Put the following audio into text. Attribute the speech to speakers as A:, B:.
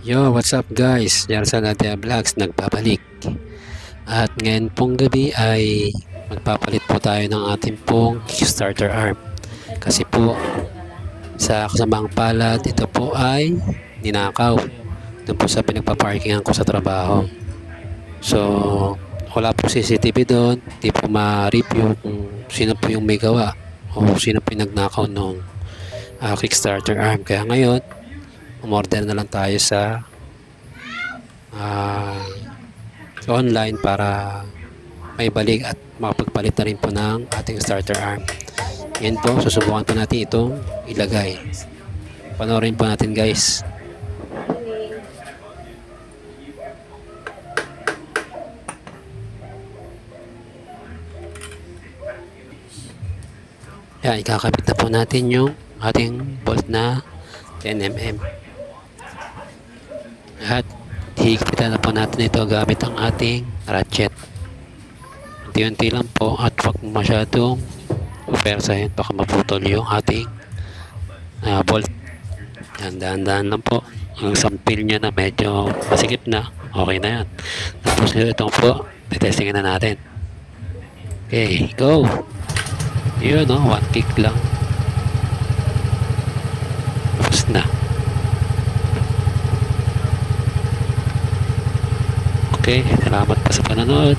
A: Yo, what's up guys? Yarsa Nadia Vlogs nagbabalik. At ngayon pong gabi ay magpapalit po tayo ng ating pong Kickstarter arm. Kasi po sa kasamaang palad, ito po ay ninakaw. Doon po sa pinagpaparkingan ko sa trabaho. So, wala po CCTV doon. Di po ma-review kung sino po yung may gawa o sino po yung nagnakaw ng Kickstarter arm. Kaya ngayon, umorder na lang tayo sa online para may balik at makapagpalit na rin po ng ating starter arm. Yan po, susubukan po natin itong ilagay. Panoorin po natin guys. Yan, ikakabit na po natin yung ating bolt na 10mm. At higpitan na po natin ito gamit ang ating ratchet. Unti-unti lang po at wag masyadong upersahin, baka maputol yung ating bolt. Yan, dahan-dahan lang po. Ang sampil nyo na medyo masikip na, okay na yan. Tapos itong po, testingin na natin. Okay, go! Yun o, one kick lang. Tapos na. Okay, salamat pa sa panonood.